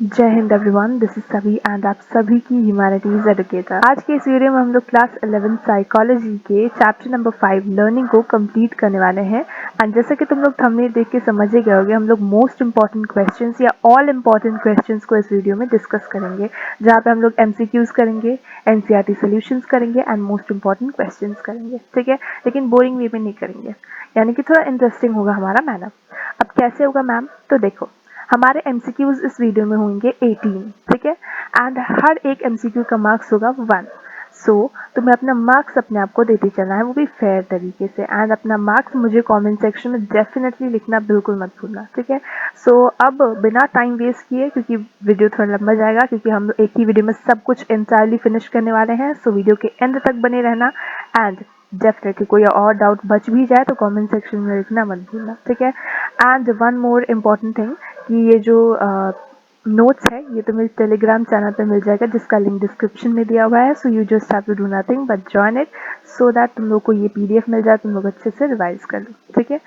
जय Hind everyone, this is सभी and आप सभी की ह्यूमैनिटीज एजुकेटर। आज के इस वीडियो में हम लोग क्लास 11 साइकोलॉजी के चैप्टर नंबर 5 लर्निंग को कंप्लीट करने वाले हैं। एंड जैसे कि तुम लोग थंबनेल देख के समझ ही गए होगे, हम लोग मोस्ट इंपॉर्टेंट क्वेश्चंस या ऑल इंपॉर्टेंट क्वेश्चंस को इस वीडियो में डिस्कस करेंगे, जहाँ पे हम लोग एमसीक्यूज करेंगे, एनसीईआरटी सॉल्यूशंस करेंगे एंड मोस्ट इंपॉर्टेंट क्वेश्चंस करेंगे। ठीक है, लेकिन बोरिंग वे में नहीं करेंगे, यानी कि थोड़ा इंटरेस्टिंग होगा हमारा मैनर। अब कैसे होगा मैम? तो देखो, हमारे एमसीक्यूज इस वीडियो में होंगे 18, ठीक है, एंड हर एक एमसीक्यू का मार्क्स होगा 1। सो तुम्हें अपना मार्क्स अपने आप को देते चलना है, वो भी फेयर तरीके से। एंड अपना मार्क्स मुझे कमेंट सेक्शन में डेफिनेटली लिखना बिल्कुल मत भूलना, ठीक है। सो अब बिना टाइम वेस्ट किए, क्योंकि वीडियो थोड़ा लंबा जाएगा, क्योंकि हम एक ही वीडियो में सब कुछ इंटायरली फिनिश करने वाले हैं। सो वीडियो के एंड तक बने रहना एंड डेफिनेटली कोई और डाउट बच भी जाए तो कमेंट सेक्शन में लिखना मत भूलना, ठीक है। And one more important thing कि ये जो नोट्स है ये तुम्हें टेलीग्राम चैनल पे मिल जाएगा, जिसका लिंक डिस्क्रिप्शन में दिया हुआ है। So you just have to do nothing but join it, so that तुम लोग को ये पीडीएफ मिल जाए, तुम लोग अच्छे से रिवाइज कर लो, ठीक है।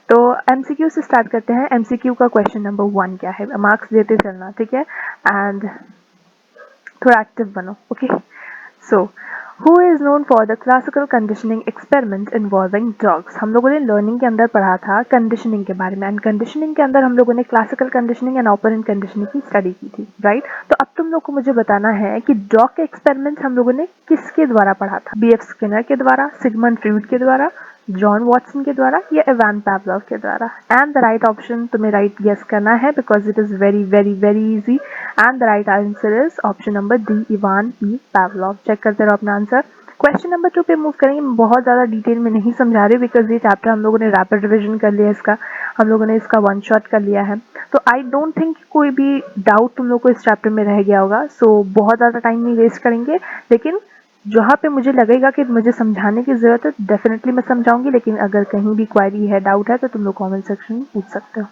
तो एमसीक्यू से स्टार्ट करते हैं। एमसीक्यू का क्वेश्चन नंबर 1 क्या है? मार्क्स देते चलना, ठीक है, एंड थोड़ा एक्टिव बनो, okay. So who is known for the classical conditioning experiment involving dogs? हम लोगों ने लर्निंग के अंदर पढ़ा था कंडीशनिंग के बारे में, एंड कंडीशनिंग के अंदर हम लोगों ने classical conditioning and operant conditioning की स्टडी की थी, राइट। तो अब तुम लोग को मुझे बताना है कि डॉग के एक्सपेरिमेंट हम लोगों ने किसके द्वारा पढ़ा था? बीएफ स्किनर के द्वारा, सिगमंड फ्रॉइड के द्वारा, जॉन वॉटसन के द्वारा, या इवान पावलोव के द्वारा? एंड द राइट ऑप्शन तुम्हें राइट गेस करना है, because it is very very very easy. And the right answer is option number D, Ivan P Pavlov. Check करते रहो अपना आंसर। क्वेश्चन नंबर 2 पे मूव करेंगे। बहुत ज़्यादा डिटेल में नहीं समझा रही, बिकॉज ये चैप्टर हम लोगों ने रैपिड रिविजन कर लिया, इसका हम लोगों ने इसका वन शॉट कर लिया है। तो आई डोंट थिंक कोई भी डाउट तुम लोग को इस चैप्टर में रह गया होगा। सो बहुत ज़्यादा टाइम नहीं वेस्ट करेंगे, लेकिन जहाँ पे मुझे लगेगा कि मुझे समझाने की ज़रूरत है डेफिनेटली मैं समझाऊंगी, लेकिन अगर कहीं भी क्वेरी है, डाउट है, तो तुम लोग कमेंट सेक्शन में पूछ सकते हो।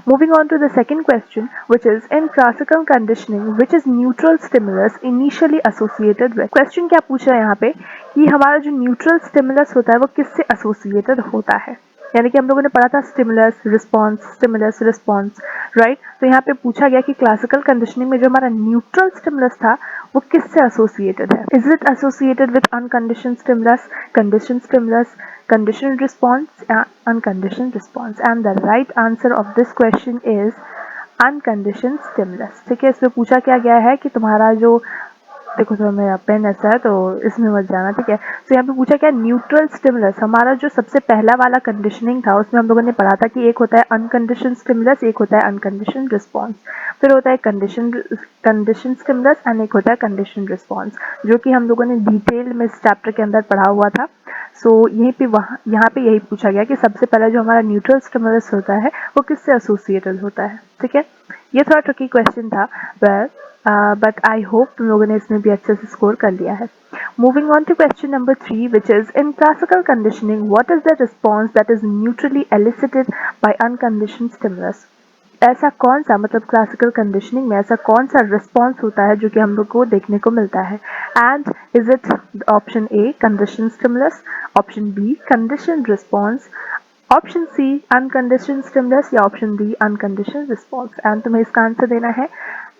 Moving on to the second question, which is in classical conditioning, which is neutral stimulus initially associated with? Question क्या पूछ रहा है यहाँ पे कि हमारा जो neutral stimulus होता है वो किससे associated होता है? यानी कि हम लोगों ने पढ़ा था स्टिमुलस रिस्पॉन्स, राइट। तो यहाँ पे पूछा गया कि क्लासिकल कंडीशनिंग में जो हमारा न्यूट्रल स्टिमुलस था वो किससे एसोसिएटेड है? Is it associated with unconditioned stimulus, conditioned stimulus, conditioned response, unconditioned response? And the right answer of this question is unconditioned stimulus, ठीक है। इसमें पूछा क्या गया है कि तुम्हारा जो, देखो थोड़ा मेरा पेन ऐसा है तो इसमें मत जाना, ठीक है। तो यहाँ पे पूछा क्या, न्यूट्रल स्टिमुलस। हमारा जो सबसे पहला वाला कंडीशनिंग था उसमें हम लोगों ने पढ़ा था कि एक होता है अनकंडीशन स्टिमुलस, एक होता है अनकंडीशन रिस्पॉन्स, फिर होता है कंडीशन स्टिमुलस एंड एक होता है कंडीशन रिस्पॉन्स, जो कि हम लोगों ने डिटेल में इस चैप्टर के अंदर पढ़ा हुआ था। सो यहीं पे यहाँ पे यही पूछा गया कि सबसे पहला जो हमारा न्यूट्रल स्टिमुलस होता है वो किससे एसोसिएटेड होता है, ठीक है। ये थोड़ा ट्रिकी क्वेश्चन था, बट आई होप तुम लोगों ने इसमें भी अच्छे से स्कोर कर लिया है। Moving on to question number 3, which is in classical conditioning what is the response that is neutrally elicited by unconditioned stimulus? ऐसा कौन सा, मतलब क्लासिकल कंडीशनिंग में ऐसा कौन सा रिस्पॉन्स होता है जो कि हम लोग को देखने को मिलता है? And is it option A conditioned stimulus, option B conditioned response, option C unconditioned stimulus, या option D unconditioned response? And तुम्हें इसका आंसर देना है।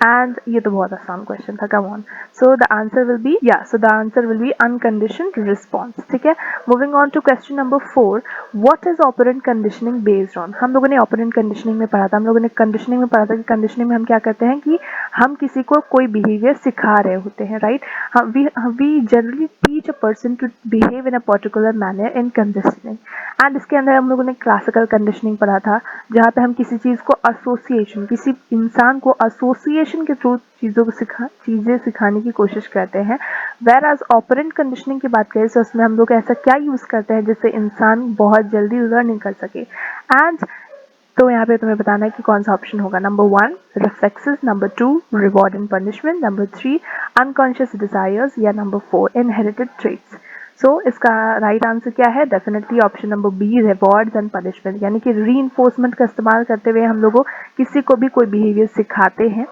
एंड ये तो बहुत आसान क्वेश्चन था, come on. So the answer will be unconditioned response, ठीक है। Moving on to question number 4, what is operant conditioning based on? हम लोगों ने ऑपरेंट कंडीशनिंग में पढ़ा था, हम लोगों ने कंडीशनिंग में पढ़ा था कि कंडीशनिंग में हम क्या करते हैं कि हम किसी को कोई बिहेवियर सिखा रहे होते हैं, right. We generally teach a person to behave in a particular manner in conditioning. And इसके अंदर हम लोगों ने क्लासिकल कंडीशनिंग पढ़ा था, जहाँ पे हम किसी चीज़ को एसोसिएशन, किसी इंसान को एसोसिएशन के थ्रू चीज़ें सिखाने की कोशिश करते हैं। वेर एज ऑपरेंट कंडीशनिंग की बात करें तो उसमें हम लोग ऐसा क्या यूज़ करते हैं जिससे इंसान बहुत जल्दी लर्निंग कर सके? एंड तो यहाँ पे तुम्हें बताना है कि कौन सा ऑप्शन होगा। Number 1 reflexes, number 2 reward and punishment, number 3 unconscious desires, या नंबर 4 इनहेरिटेड ट्रेट्स। सो इसका राइट आंसर क्या है? Definitely option number B, rewards and punishment, यानी कि री इन्फोर्समेंट का इस्तेमाल करते हुए हम लोगों किसी को भी कोई बिहेवियर सिखाते हैं,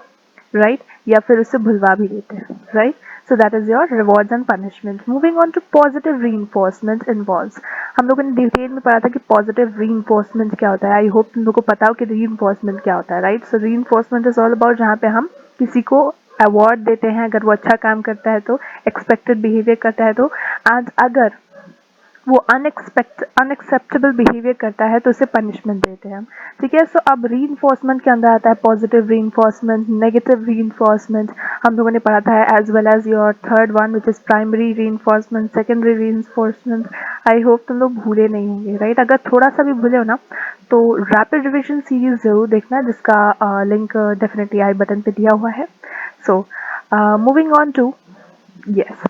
राइट, या फिर उससे भुलवा भी देते हैं, right. So that is your rewards and punishment. Moving on to positive reinforcement involves, हम लोगों ने डिटेल में पढ़ा था कि पॉजिटिव रीइंफोर्समेंट क्या होता है। आई होप तुम लोगों को पता हो कि रीइंफोर्समेंट क्या होता है, right. So reinforcement is all about जहाँ पे हम किसी को अवार्ड देते हैं अगर वो अच्छा काम करता है तो, एक्सपेक्टेड बिहेवियर करता है तो, एंड अगर वो अनएक्सेप्टेबल बिहेवियर करता है तो उसे पनिशमेंट देते हैं हम, ठीक है। सो अब रीइंफोर्समेंट के अंदर आता है पॉजिटिव रीइंफोर्समेंट, नेगेटिव रीइंफोर्समेंट, हम लोगों ने पढ़ा था, as well as your third one which is primary reinforcement, secondary reinforcement. I hope तुम लोग भूले नहीं होंगे, राइट। अगर थोड़ा सा भी भूले हो ना तो रैपिड रिविजन सीरीज जरूर देखना, जिसका लिंक डेफिनेटली आई बटन पे दिया हुआ है। So moving on to, yes,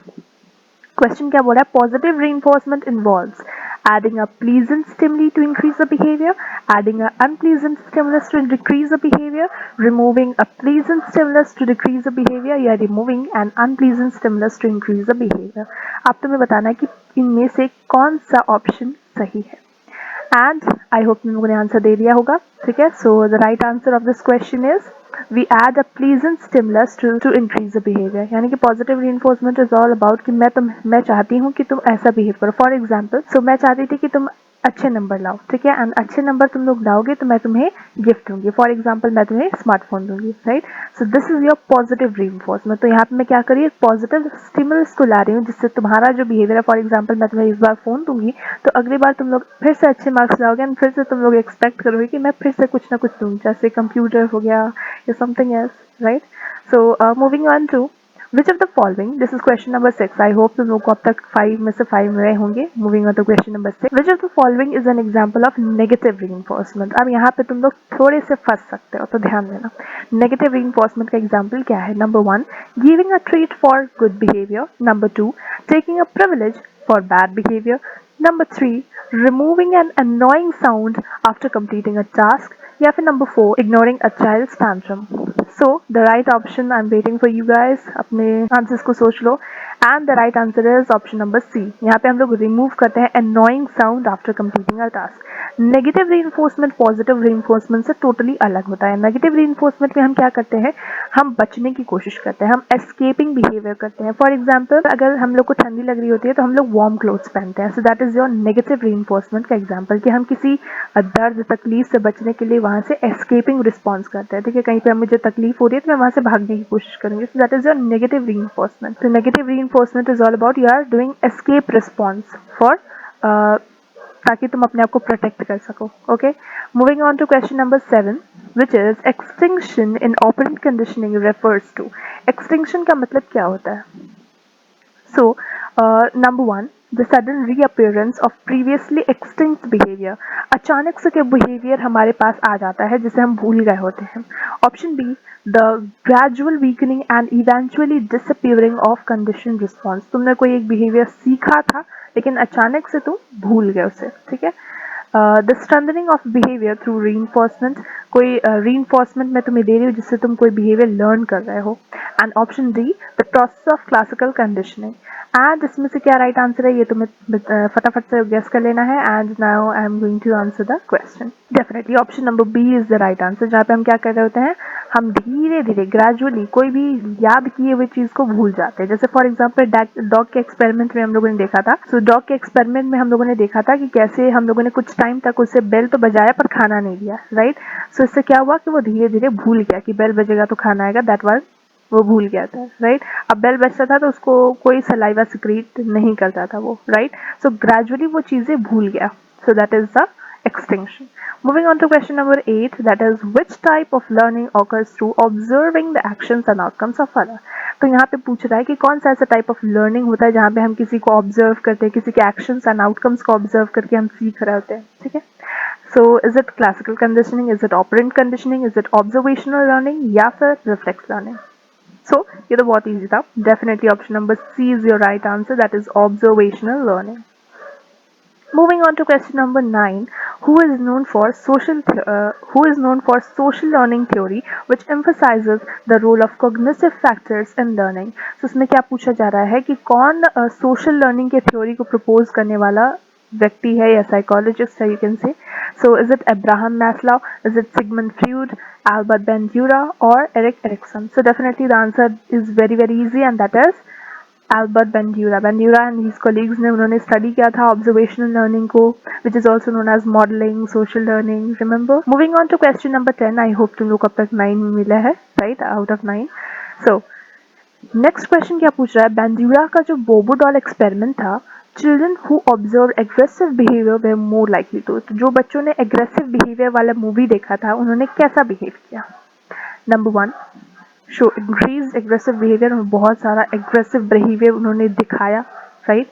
question क्या बोला है? Positive reinforcement involves adding a pleasant stimuli to increase the behavior, adding an unpleasant stimulus to decrease the behavior, removing a pleasant stimulus to decrease the behavior, या removing an unpleasant stimulus to increase the behavior। अब तुम्हें बताना है कि इनमें से कौन सा ऑप्शन सही है। एंड आई होप तुम लोगों ने आंसर दे दिया होगा, ठीक है। So the right answer of this question is we add a pleasant stimulus to increase the behaviour, यानी कि positive reinforcement is all about कि मैं चाहती हूँ कि तुम ऐसा बिहेव करो। फॉर एग्जाम्पल, सो मैं चाहती थी कि तुम अच्छे नंबर लाओ, ठीक है, एंड अच्छे नंबर तुम लोग लाओगे तो मैं तुम्हें गिफ्ट दूंगी। फॉर एग्जाम्पल, मैं तुम्हें स्मार्टफोन दूंगी, right. So this is your positive reinforcement. तो यहाँ पे मैं क्या करी, एक पॉजिटिव स्टिमुलस को ला रही हूँ जिससे तुम्हारा जो बिहेवियर है, फॉर एग्जाम्पल मैं तुम्हें इस बार फोन दूंगी तो अगली बार तुम लोग फिर से अच्छे मार्क्स लाओगे एंड फिर से तुम लोग एक्सपेक्ट करोगे कि मैं फिर से कुछ ना कुछ दूँ, जैसे कंप्यूटर हो गया या something else, right. So moving on to which of the following, this is question number 6। I hope तुम लोग को अब तक 5 में से 5 मिले होंगे। Moving on to question number 6, which of the following is an example of negative reinforcement. अब यहाँ पे तुम लोग थोड़े से फंस सकते हो, तो ध्यान देना। नेगेटिव रीइंफोर्समेंट का एग्जाम्पल क्या है? Number 1, giving a treat for good behaviour. Number 2, taking a privilege for bad behaviour. Number 3, removing an annoying sound after completing a task. या फिर number 4, ignoring a child's tantrum. So the right option, I'm waiting for you guys. अपने answers को सोच लो। And the right answer is option number C. यहाँ पे हम लोग remove करते हैं annoying sound after completing a task. Negative reinforcement positive reinforcement से टोटली अलग होता है। नेगेटिव रीइंफोर्समेंट में हम क्या करते हैं, हम बचने की कोशिश करते हैं, हम एस्केपिंग बिहेवियर करते हैं। फॉर एग्जाम्पल, अगर हम लोग को ठंडी लग रही होती है तो हम लोग वार्म क्लोथ्स पहनते हैं। So that is your negative reinforcement का एग्जाम्पल कि हम किसी दर्द तकलीफ से बचने के लिए वहां से एस्केपिंग रिस्पॉन्स करते हैं, ठीक है। कहीं पे मुझे तकलीफ हो रही है तो मैं वहां से भागने की कोशिश करूंगी। So that is your negative reinforcement. तो negative reinforcement is all about you are doing escape response for, ताकि तुम अपने आप को प्रोटेक्ट कर सको, okay. Moving on to question number 7, which is extinction in operant conditioning refers to. Extinction का मतलब क्या होता है? So number 1, the sudden reappearance of previously extinct behaviour. अचानक से क्या बिहेवियर हमारे पास आ जाता है जिसे हम भूल गए होते हैं। Option B, the gradual weakening and eventually disappearing of condition response. तुमने कोई एक बिहेवियर सीखा था लेकिन अचानक से तुम भूल गए उसे, ठीक है। The strengthening of behaviour through reinforcement, कोई रीइंफोर्समेंट मैं तुम्हें दे रही हूँ जिससे तुम कोई बिहेवियर लर्न कर रहे हो। And option D, the process of classical conditioning. And इसमें से क्या राइट आंसर है ये तुम्हें फटाफट से गेस कर लेना है। And now I am going to answer the question. Definitely option number B is the right answer, जहाँ पे हम क्या कर रहे होते हैं, हम धीरे धीरे ग्रेजुअली कोई भी याद किए हुए चीज को भूल जाते हैं। जैसे फॉर एग्जाम्पल डॉग के एक्सपेरिमेंट में हम लोगों ने देखा था। सो डॉग के एक्सपेरिमेंट में हम लोगों ने देखा था कि कैसे हम लोगों ने कुछ टाइम तक उसे बेल तो बजाया पर खाना नहीं दिया, राइट। सो इससे क्या हुआ कि वो धीरे धीरे भूल गया कि बेल बजेगा तो खाना आएगा, दैट वाज, वो भूल गया था, राइट। अब बेल बजता था तो उसको कोई सलाइवा सिक्रीट नहीं करता था वो, राइट। सो ग्रेजुअली वो चीजें भूल गया। सो that is the extinction. Moving on to question number 8, that is which type of learning occurs through observing the actions and outcomes of other. तो यहाँ पे पूछ रहा है कि कौन सा ऐसा टाइप ऑफ लर्निंग होता है जहाँ पे हम किसी को ऑब्जर्व करते हैं, किसी के एक्शंस एंड आउटकम्स को ऑब्जर्व करके हम सीख रहे होते हैं, ठीक है। सो is it classical conditioning, is it operant conditioning, is it observational learning, या फिर रिफ्लेक्स लर्निंग? सो ये तो बहुत ईजी था। Definitely option number C is your right answer, that is observational learning. Moving on to question number 9, who is known for social learning theory, which emphasizes the role of cognitive factors in learning. So इसमें क्या पूछा जा रहा है कि कौन social learning के theory को प्रपोज करने वाला व्यक्ति है या साइकोलॉजिस्ट है, you can say. So is it Abraham Maslow, is it Sigmund Freud, Albert Bandura, or Eric Erikson? So definitely the answer is very very easy, and that is Albert Bandura. Bandura and his colleagues ने उन्होंने study किया था observational learning को, which is also known as modeling, social learning. Remember? Moving on to question number 10. I hope तुम लोग अब तक 9 मिला है, right? Out of 9. So next question क्या पूछ रहा है, बैंड्यूरा का जो बोबो डॉल एक्सपेरिमेंट था, children who observe aggressive behaviour were more likely to, तो जो बच्चों ने एग्रेसिव बिहेवियर वाला मूवी देखा था उन्होंने कैसा बिहेव किया. Number 1, show increase aggressive behaviour, बहुत सारा एग्रेसिव बिहेवियर उन्होंने दिखाया, right,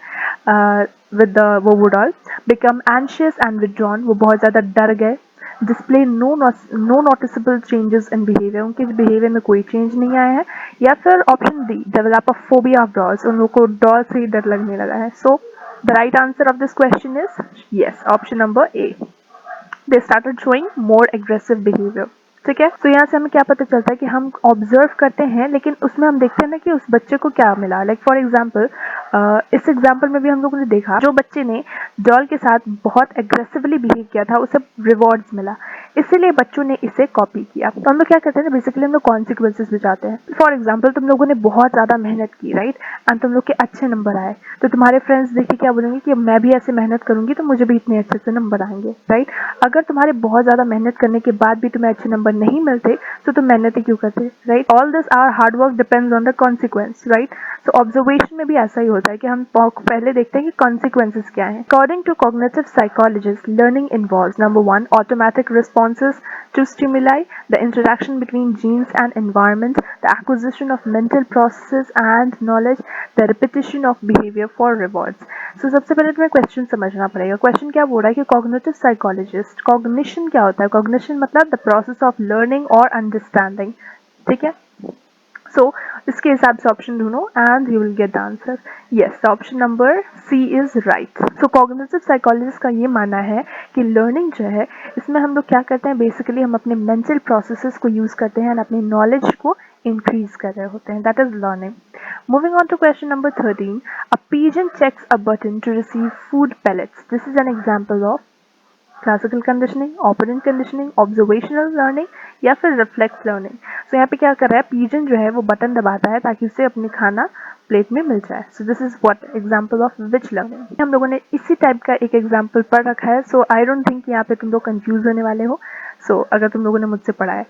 with the Bobo doll. Become anxious and withdrawn, वो बहुत ज़्यादा डर गए. Display no noticeable changes in behaviour, उनके बिहेवियर में कोई चेंज नहीं आया है. या फिर option D, develop a phobia of dolls, उन लोगों को डॉल से ही डर लगने लगा है. So the right answer of this question is yes, option number A. They started showing more aggressive behaviour. ठीक है, तो यहाँ से हमें क्या पता चलता है कि हम ऑब्जर्व करते हैं लेकिन उसमें हम देखते हैं ना कि उस बच्चे को क्या मिला. लाइक फॉर एग्जाम्पल, इस एग्जाम्पल में भी हम लोगों ने देखा जो बच्चे ने डॉल के साथ बहुत एग्रेसिवली बिहेव किया था उसे रिवॉर्ड्स मिला, इसीलिए बच्चों ने इसे कॉपी किया. तो हम लोग क्या करते हैं, बेसिकली हम लोग कॉन्सिक्वेंसेज में जाते हैं. फॉर एग्जाम्पल, तुम लोगों ने बहुत ज्यादा मेहनत की, राइट, एंड तुम लोग के अच्छे नंबर आए, तो तुम्हारे फ्रेंड्स देखिए क्या बोलेंगे कि मैं भी ऐसे मेहनत करूंगी तो मुझे भी इतने अच्छे से नंबर आएंगे, राइट. अगर तुम्हारे बहुत ज्यादा मेहनत करने के बाद भी तुम्हें अच्छे नंबर नहीं मिलते तो तुम मेहनत ही क्यों करते, right. All this our hard work depends on the consequence, right. So observation में भी ऐसा ही होता है कि हम पहले देखते हैं कि कॉन्सिक्वेंसेस क्या है. According to cognitive psychologist, learning involves number 1, automatic responses to stimuli, the interaction between genes and environment, the acquisition of mental processes and knowledge, the repetition of behavior for rewards. So सबसे पहले तुम्हें question समझना पड़ेगा. Question क्या बोल रहा है कि कॉग्निटिव साइकोलॉजिस्ट, कॉग्निशन क्या होता है, कॉग्निशन मतलब द प्रोसेस ऑफ लर्निंग और अंडरस्टैंडिंग. ठीक है, सो इसके हिसाब से ऑप्शन ढूंढो and you will get the answer. Yes, option number C is right. So cognitive psychologist का ये मानना है कि लर्निंग जो है इसमें हम लोग क्या करते हैं, बेसिकली हम अपने मेंटल प्रोसेसेस को यूज करते हैं और अपनी नॉलेज को इंक्रीज कर रहे होते हैं. That is learning. Moving on to question number 13. A pigeon checks a button to receive food pellets. This is an example of classical conditioning, operant conditioning, observational learning या फिर रिफ्लेक्स लर्निंग. सो यहाँ पे क्या कर रहा है, पिजन जो है वो बटन दबाता है ताकि उसे अपने खाना प्लेट में मिल जाए. सो this is what example of which learning. हम लोगों ने इसी टाइप का एक एग्जांपल पढ़ रखा है. सो आई डोंट थिंक यहाँ पे तुम लोग कंफ्यूज होने वाले हो. सो अगर तुम लोगों ने मुझसे पढ़ा है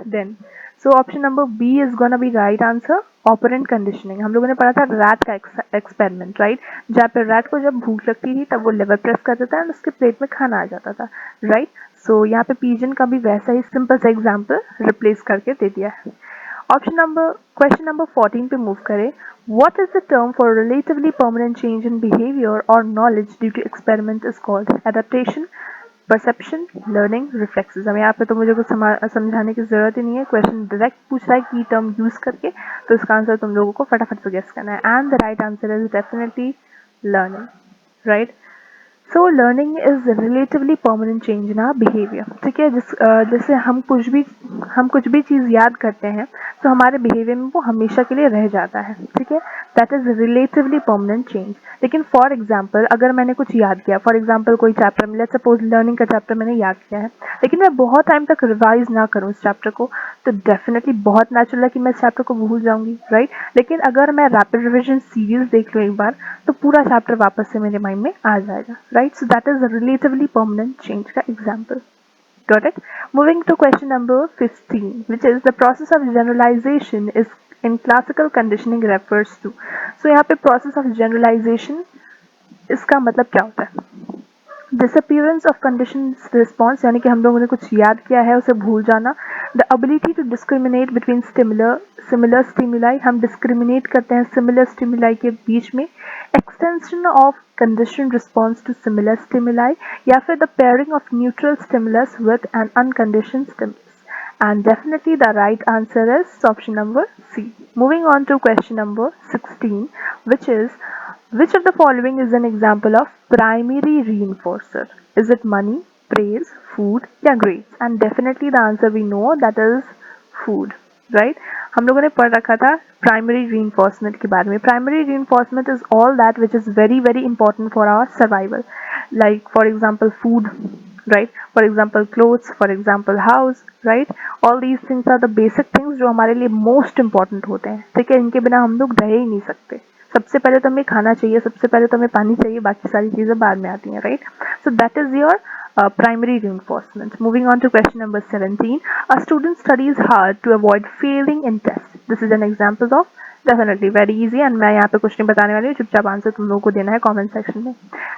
then so option number B is gonna be right answer, operant conditioning. हम लोगों ने पढ़ा था रैट का एक्सपेरिमेंट, राइट, जहाँ पे रैट को जब भूख लगती थी तब वो लिवर प्रेस कर देता है और उसके प्लेट में खाना आ जाता था, राइट. सो यहाँ पे पिजन का भी वैसा ही सिंपल सा एग्जाम्पल रिप्लेस करके दे दिया है. क्वेश्चन नंबर 14 पे मूव करें. What is the term for relatively permanent change in behavior or knowledge due to experiment is called? Adaptation, perception, learning, reflexes. अब यहाँ पे तो मुझे कुछ समझाने की जरूरत ही नहीं है, क्वेश्चन डायरेक्ट पूछ रहा है की टर्म यूज करके, तो इसका आंसर तुम लोगों को फटाफट से गेस करना है. And the right answer is definitely learning, right. So learning is relatively permanent change in our behaviour. ठीक है, जैसे हम कुछ भी चीज़ याद करते हैं तो हमारे बिहेवियर में वो हमेशा के लिए रह जाता है. ठीक है, that is relatively permanent change. लेकिन फॉर एग्जाम्पल अगर मैंने कुछ याद किया, फॉर एग्जाम्पल कोई चैप्टर, लेट्स सपोज लर्निंग का चैप्टर मैंने याद किया है, लेकिन मैं बहुत टाइम तक रिवाइज ना करूँ उस चैप्टर को, तो डेफिनेटली बहुत नेचुरल है कि मैं इस चैप्टर को भूल जाऊंगी, राइट. लेकिन अगर मैं रैपिड रिविजन सीरीज देख लूँ एक बार तो पूरा चैप्टर वापस से मेरे माइंड में आ जाएगा, right. So that is relatively permanent change का example. Got it? Moving to question number 15, which is the process of generalization is in classical conditioning refers to. So यहाँ पे process of generalization इसका मतलब क्या होता है? डिसअपियरेंस ऑफ कंडीशन रिस्पॉन्स, यानी कि हम लोगों ने कुछ याद किया है उसे भूल जाना. The ability to discriminate between similar stimuli, हम डिस्क्रिमिनेट करते हैं सिमिलर स्टिमुलाई के बीच में. Extension of condition response to similar stimuli, या फिर the pairing of neutral stimulus with an unconditioned stimulus. And definitely the right answer is option number C. Moving on to question number 16, which of the following is an example of primary reinforcer? Is it money, praise, food, या grades? And definitely the answer we know, that is food, right? हम लोगों ने पढ़ रखा था primary reinforcement के बारे में. Primary reinforcement is all that which is very very important for our survival. like for example food, right, for example clothes, for example house, right, all these things are the basic things जो हमारे लिए most important होते हैं, ठीक है, इनके बिना हम लोग रह ही नहीं सकते। सबसे पहले तो हमें खाना चाहिए, सबसे पहले तो हमें पानी चाहिए, बाकी सारी चीजें बाद में आती हैं, right. So that is your primary reinforcement. Moving on to question number 17. A student studies hard to avoid failing in tests. This is an example of definitely very easy, and मैं यहाँ पे कुछ नहीं बताने वाली हूँ, चुपचाप आंसर तुम लोगों को देना है कमेंट सेक्शन में।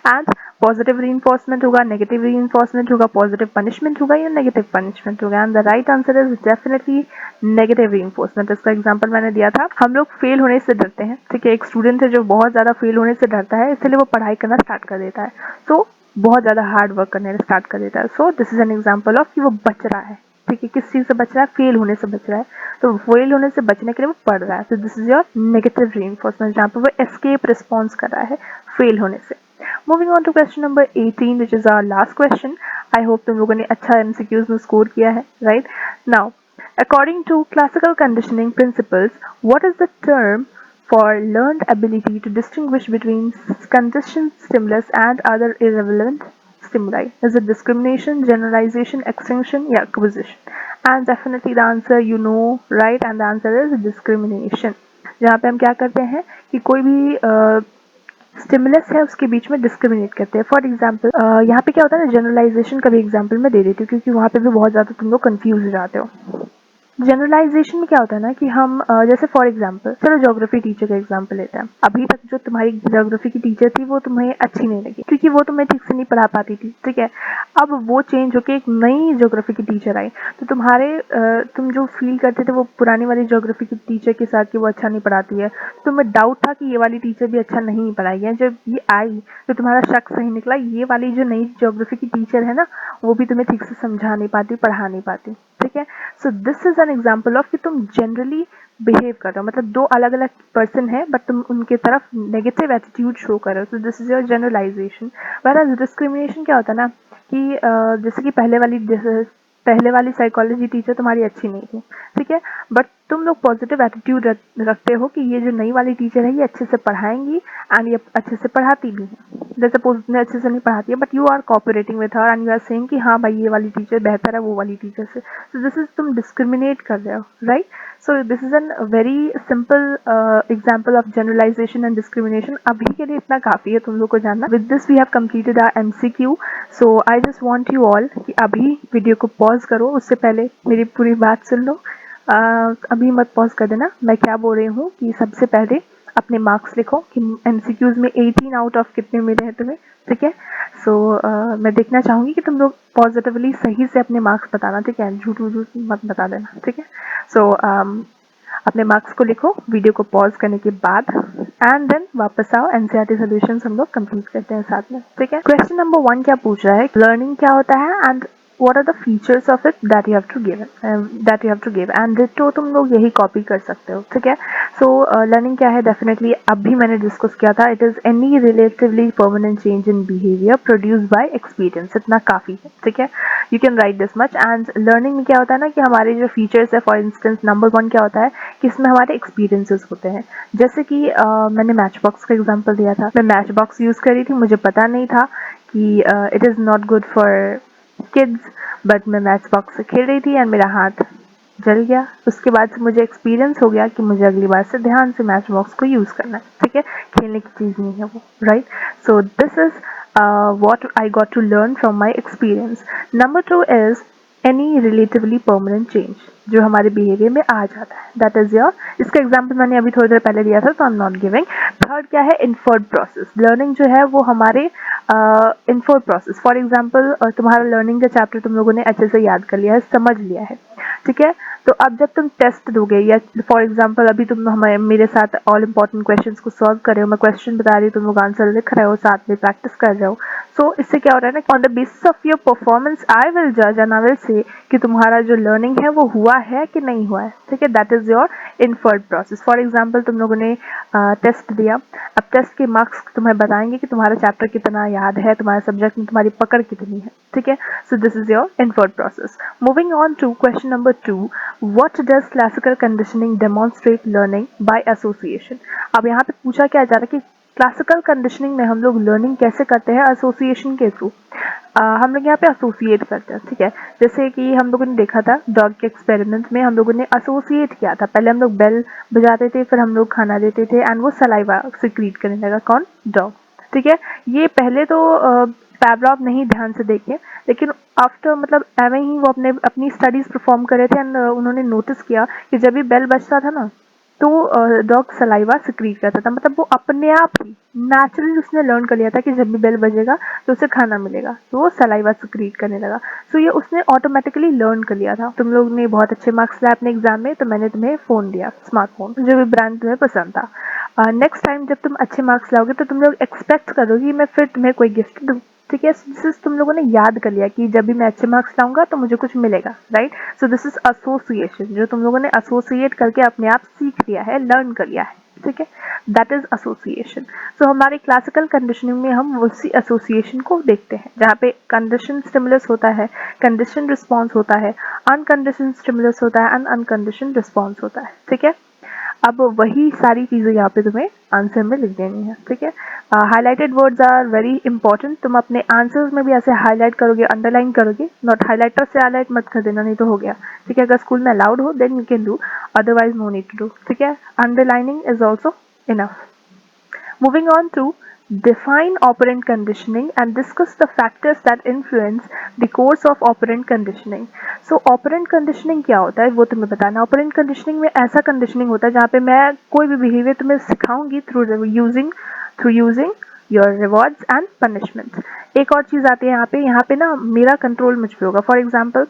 एंड पॉजिटिव reinforcement होगा, नेगेटिव reinforcement होगा, पॉजिटिव पनिशमेंट होगा या नेगेटिव पनिशमेंट होगा, and the right answer is definitely negative reinforcement। इसका एग्जांपल मैंने दिया था, हम लोग फेल होने से डरते हैं, ठीक है, एक स्टूडेंट है जो बहुत ज्यादा फेल होने से डरता है, इसलिए वो पढ़ाई करना स्टार्ट कर देता है, सो बहुत ज्यादा हार्ड वर्क करने स्टार्ट कर देता है। So this is an example of कि वो बच रहा है, ठीक है, किस चीज से बच रहा है, फेल होने से बच रहा है, तो फेल होने से बचने के लिए वो पढ़ रहा है, तो this is your negative reinforcement, जहाँ पे वो एस्केप रिस्पॉन्स कर रहा है फेल होने से। Moving on to question number 18 which is our last question. I hope तुम लोगों ने अच्छा एमसीक्यूज में स्कोर किया है, right. Now according to classical conditioning principles, what is the term for learned ability to distinguish between conditioned stimulus and other irrelevant stimuli? Is it discrimination, generalization, extinction, yeah, acquisition? And definitely the answer you know, right, and the answer is discrimination. जहाँ पे हम क्या करते हैं कि कोई भी stimulus है उसके बीच में डिस्क्रिमिनेट करते हैं। फॉर एग्जाम्पल यहाँ पे क्या होता है ना, जनरलाइजेशन का भी एग्जाम्पल मैं दे देती हूँ क्योंकि वहाँ पे भी बहुत ज़्यादा तुम लोग कंफ्यूज हो जाते हो। जनरलाइजेशन में क्या होता है ना कि हम जैसे फॉर एग्जांपल चलो ज्योग्राफी टीचर का एग्जांपल लेते हैं। अभी तक जो तुम्हारी ज्योग्राफी की टीचर थी वो तुम्हें अच्छी नहीं लगी क्योंकि वो तुम्हें ठीक से नहीं पढ़ा पाती थी, ठीक है। अब वो चेंज होके एक नई ज्योग्राफी की टीचर आई, तो तुम जो फील करते थे वो पुरानी वाली ज्योग्राफी की टीचर के साथ कि वो अच्छा नहीं पढ़ाती है, तो तुम्हें डाउट था कि ये वाली टीचर भी अच्छा नहीं पढ़ाई है। जब ये आई तो तुम्हारा शक सही निकला, ये वाली जो नई ज्योग्राफी की टीचर है ना वो भी तुम्हें ठीक से समझा नहीं पाती, पढ़ा नहीं पाती, ठीक है। So this is an example of कि तुम जनरली बिहेव कर रहे हो, मतलब दो अलग अलग पर्सन है बट तुम उनके तरफ नेगेटिव एटीट्यूड शो कर रहे हो, so this is your generalisation. Where discrimination क्या होता है ना कि जैसे कि पहले वाली साइकोलॉजी टीचर तुम्हारी अच्छी नहीं थी, ठीक है, बट तुम लोग पॉजिटिव एटीट्यूड रखते हो कि ये जो नई वाली टीचर है ये अच्छे से पढ़ाएंगी एंड ये अच्छे से पढ़ाती भी है। जैसे सपोज ने अच्छे से नहीं पढ़ाती है but you are cooperating with her and you are saying कि हाँ भाई ये वाली टीचर बेहतर है वो वाली टीचर से, सो दिस इज तुम डिस्क्रिमिनेट कर रहे हो, right. So this is an very simple example of generalisation and discrimination. अभी के लिए इतना काफी है तुम लोग को जानना। With this we have completed our MCQ. So I just want you all कि अभी वीडियो को पॉज करो, उससे पहले मेरी पूरी बात सुन लो। अभी मत पॉज कर देना। मैं क्या बोल रही हूँ कि सबसे पहले अपने मार्क्स लिखो कि एमसीक्यूज में 18 आउट ऑफ कितने मिले हैं तुम्हें, ठीक है। सो मैं देखना चाहूंगी कि तुम लोग पॉजिटिवली सही से अपने मार्क्स बताना, ठीक है, झूठ मत बता देना, ठीक है। सो अपने मार्क्स को लिखो वीडियो को पॉज करने के बाद एंड देन वापस आओ, एनसीईआरटी सॉल्यूशंस हम लोग कंप्लीट करते हैं साथ में, ठीक है। क्वेश्चन नंबर 1 क्या पूछ रहा है, लर्निंग क्या होता है and what are the features of it that you have to give and ditto तुम लोग यही कॉपी कर सकते हो, ठीक है। सो लर्निंग क्या है, डेफिनेटली अभी मैंने डिस्कस किया था, it is any relatively permanent change in behaviour produce by experience, इतना काफी है, ठीक है। You can write this much. And learning में क्या होता है ना कि हमारे जो फीचर्स है, फॉर इंस्टेंस नंबर 1 क्या होता है कि इसमें हमारे एक्सपीरियंसेस होते हैं। जैसे कि मैंने मैच बॉक्स का एग्जाम्पल दिया था, मैं मैच बॉक्स यूज करी थी, मुझे पता नहीं था कि it is not good for kids, but मैं मैच बॉक्स से खेल रही थी एंड मेरा हाथ जल गया। उसके बाद से मुझे एक्सपीरियंस हो गया कि मुझे अगली बार से ध्यान से मैच बॉक्स को यूज करना है, ठीक है, खेलने की चीज नहीं है वो, right. So this is what I got to learn from my experience. Number 2 is any relatively permanent change जो हमारे बिहेवियर में आ जाता है, दैट इज योर, इसका एग्जाम्पल मैंने अभी थोड़ी देर पहले दिया था तो I am not giving. Third क्या है, इन्फर्ड प्रोसेस। लर्निंग जो है वो हमारे इन्फर्ड प्रोसेस, फॉर एग्जाम्पल तुम्हारा लर्निंग का चैप्टर तुम लोगों ने अच्छे से याद कर लिया है, समझ लिया है, ठीक है। तो अब जब तुम टेस्ट दोगे या फॉर एग्जाम्पल अभी तुम मेरे साथ ऑल इम्पोर्टेंट क्वेश्चंस को सॉल्व कर रहे हो, मैं क्वेश्चन बता रही हूँ, तुम लोग आंसर लिख रहे हो, साथ में प्रैक्टिस कर रहे हो। सो इससे क्या हो रहा है ना, on the basis of your performance I will जज एंड आई विल से कि तुम्हारा जो लर्निंग है वो हुआ है कि नहीं हुआ है, ठीक है। That is your inferred process. For example तुम लोगों ने टेस्ट दिया, अब टेस्ट के मार्क्स तुम्हें बताएंगे कि तुम्हारा चैप्टर कितना याद है, तुम्हारे सब्जेक्ट में तुम्हारी पकड़ कितनी है, ठीक है। So this is your inferred process. Moving on to question number 2, what does classical conditioning demonstrate learning by association. अब यहाँ पे पूछा क्या जा रहा है कि क्लासिकल कंडीशनिंग में हम लोग लर्निंग कैसे करते हैं? एसोसिएशन के थ्रू। हम लोग यहाँ पे एसोसिएट करते हैं, ठीक है। जैसे कि हम लोगों ने देखा था डॉग के एक्सपेरिमेंट में, हम लोगों ने एसोसिएट किया था। पहले हम लोग बेल बजाते थे, फिर हम लोग खाना देते थे एंड वो सलाइवा सिक्रीट करने लगा। कौन? डॉग, ठीक है। ये पहले तो पैवलॉव नहीं ध्यान से देखे, लेकिन आफ्टर मतलब एवं ही वो अपनी स्टडीज परफॉर्म कर रहे थे एंड उन्होंने नोटिस किया कि जब भी बेल बजता था ना, तो डॉग सलाइवा सिक्रीट करता था। मतलब वो अपने आप ही नेचुरली उसने लर्न कर लिया था कि जब भी बेल बजेगा तो उसे खाना मिलेगा, तो वो सलाइवा सिक्रीट करने लगा। सो ये उसने ऑटोमेटिकली लर्न कर लिया था। तुम लोग ने बहुत अच्छे मार्क्स लाए अपने एग्जाम में, तो मैंने तुम्हें फोन दिया, स्मार्टफोन, जो भी ब्रांड तुम्हें पसंद था। नेक्स्ट टाइम जब तुम अच्छे मार्क्स लाओगे तो तुम लोग एक्सपेक्ट करोगे मैं फिर तुम्हें कोई गिफ्ट दूँ, ठीक है। दिस इज तुम लोगों ने याद कर लिया कि जब भी मैं अच्छे मार्क्स लाऊंगा तो मुझे कुछ मिलेगा, right. So this is association, जो तुम लोगों ने एसोसिएट करके अपने आप सीख लिया है, लर्न कर लिया है, ठीक है। That is association. सो हमारे क्लासिकल कंडीशनिंग में हम उसी एसोसिएशन को देखते हैं, जहाँ पे कंडीशन स्टिमुलस होता है, कंडीशन रिस्पॉन्स होता है, अनकंडीशन स्टिमुलस होता है एंड अनकंडीशन रिस्पॉन्स होता है, ठीक है। अब वही सारी चीजें यहाँ पे तुम्हें आंसर में लिख देनी है, ठीक है। Highlighted words are very important. तुम अपने आंसर्स में भी ऐसे हाईलाइट करोगे, अंडरलाइन करोगे, नॉट हाईलाइटर से हाईलाइट मत कर देना, नहीं तो हो गया, ठीक है। अगर स्कूल में अलाउड हो then you can do, otherwise no need to do, ठीक है। Underlining is also enough. Moving on to define operant conditioning and discuss the factors that influence the course of operant conditioning. So operant conditioning क्या होता है वो तुम्हें बताना। operant conditioning में ऐसा conditioning होता है जहाँ पे मैं कोई भी behavior तुम्हें सिखाऊंगी through using your rewards and punishments. एक और चीज आती है यहाँ पे ना मेरा कंट्रोल मुझ पे होगा। फॉर एग्जाम्पल,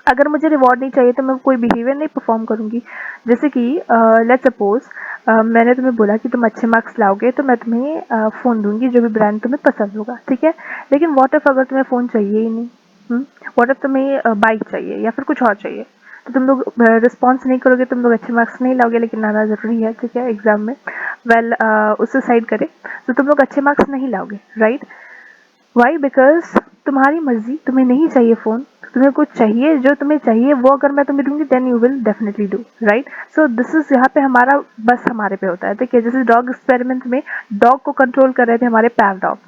अगर मुझे रिवॉर्ड नहीं चाहिए तो मैं कोई बिहेवियर नहीं परफॉर्म करूंगी। जैसे कि लेट्स सपोज मैंने तुम्हें बोला कि तुम अच्छे मार्क्स लाओगे तो मैं तुम्हें फ़ोन दूंगी, जो भी ब्रांड तुम्हें पसंद होगा, ठीक है। लेकिन व्हाट इफ अगर तुम्हें फ़ोन चाहिए ही नहीं, व्हाट इफ तुम्हें बाइक चाहिए या फिर कुछ और चाहिए, तो तुम लोग रिस्पॉन्स नहीं करोगे, तुम लोग अच्छे मार्क्स नहीं लाओगे, लेकिन लाना ज़रूरी है, ठीक है, एग्जाम में। वेल उससे साइड करें तो तुम लोग अच्छे मार्क्स नहीं लाओगे, राइट। वाई? बिकॉज तुम्हारी मर्जी, तुम्हें नहीं चाहिए फोन, तुम्हें कुछ चाहिए, जो तुम्हें चाहिए वो अगर मैं तुम्हें दूंगी then you will definitely do, right. So this is यहाँ पे हमारा बस हमारे पे होता है, ठीक है। जैसे डॉग एक्सपेरिमेंट में डॉग को कंट्रोल कर रहे थे हमारे पैवलॉव,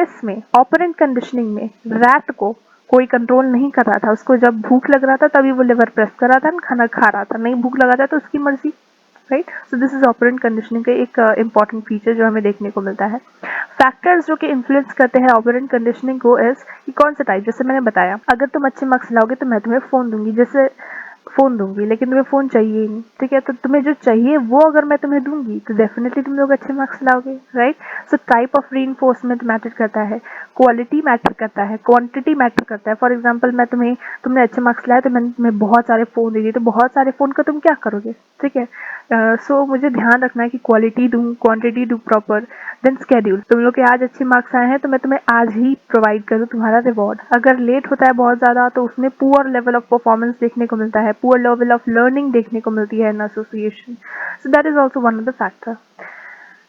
इसमें ऑपरेंट कंडीशनिंग में रैट को कोई कंट्रोल नहीं कर रहा था। उसको जब भूख लग रहा था तभी वो लिवर प्रेस कर रहा था, खाना खा रहा था, नहीं भूख लगा था तो उसकी मर्जी, right. So this is operant conditioning का एक इंपॉर्टेंट फीचर जो हमें देखने को मिलता है। फैक्टर्स जो कि इन्फ्लुएंस करते हैं ऑपरेंट कंडीशनिंग को इज कि कौन सा टाइप, जैसे मैंने बताया अगर तुम अच्छे मार्क्स लाओगे तो मैं तुम्हें फोन दूंगी, जैसे फोन दूंगी, लेकिन तुम्हें फोन चाहिए ही नहीं, ठीक है। तो तुम्हें जो चाहिए वो अगर मैं तुम्हें दूंगी तो डेफिनेटली तुम लोग अच्छे मार्क्स लाओगे, right. So type of reinforcement matter करता है, क्वालिटी मैटर करता है, क्वांटिटी मैटर करता है। फॉर एग्जांपल मैं तुमने अच्छे मार्क्स लाए तो मैंने तुम्हें बहुत सारे फोन दे दिए, तो बहुत सारे फोन का तुम क्या करोगे, ठीक है। सो मुझे ध्यान रखना है कि क्वालिटी दूं, क्वांटिटी दूं प्रॉपर। देन स्केड्यूल, तुम लोग के आज अच्छे मार्क्स आए हैं तो मैं तुम्हें आज ही प्रोवाइड करूँ तुम्हारा रिवॉर्ड। अगर लेट होता है बहुत ज़्यादा तो उसमें पुअर लेवल ऑफ परफॉर्मेंस देखने को मिलता है, पुअर लेवल ऑफ लर्निंग देखने को मिलती है in association. So that is also one of the factor.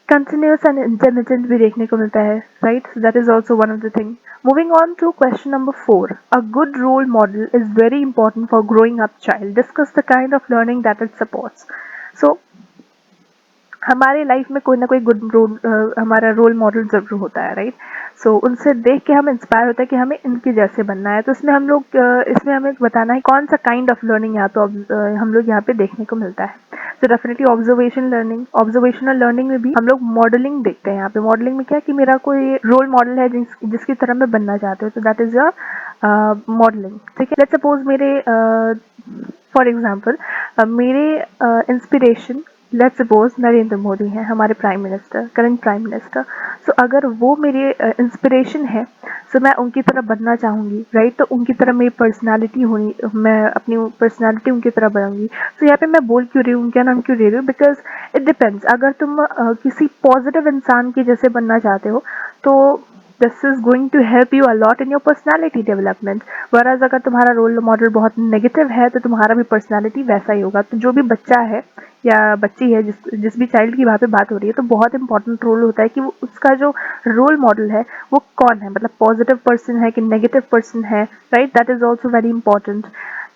Continuous and intermittent भी देखने को मिलता है, right. So that is also one of the thing. Moving on to question number 4, a good role model is very important for growing up child, discuss the kind of learning that it supports. So हमारे life में कोई ना कोई good role हमारा role model जरूर होता है, right. सो उनसे देख के हम इंस्पायर होता है कि हमें इनके जैसे बनना है। तो इसमें इसमें हमें बताना है कौन सा काइंड ऑफ लर्निंग यहाँ पे हम लोग यहाँ पे देखने को मिलता है। तो definitely observation learning, observational learning में भी हम लोग मॉडलिंग देखते हैं। यहाँ पे मॉडलिंग में क्या कि मेरा कोई रोल मॉडल है जिसकी तरह मैं बनना चाहती हूँ, तो दैट इज योर मॉडलिंग, ठीक है। लेट्स सपोज मेरे फॉर एग्जाम्पल मेरे inspiration let's suppose Narendra Modi हैं, हमारे prime minister, current prime minister. So अगर वो मेरे इंस्पिरेशन है, सो मैं उनकी तरह बनना चाहूँगी, राइट। तो उनकी तरह मेरी पर्सनालिटी होनी, मैं अपनी पर्सनालिटी उनकी तरह बनाऊंगी। सो यहाँ पे मैं बोल क्यों रही हूँ, उनका नाम क्यों ले रही हूँ, बिकॉज इट डिपेंड्स। अगर तुम किसी पॉजिटिव इंसान के जैसे बनना चाहते हो तो this is going to help you a lot in your personality development. वराज अगर तुम्हारा रोल मॉडल बहुत नेगेटिव है तो तुम्हारा भी पर्सनैलिटी वैसा ही होगा। तो जो भी बच्चा है या बच्ची है, जिस भी चाइल्ड की वहाँ पे बात हो रही है, तो बहुत इंपॉर्टेंट रोल होता है कि वो उसका जो रोल मॉडल है वो कौन है, मतलब पॉजिटिव पर्सन है कि नेगेटिव पर्सन है, right. That is also very important.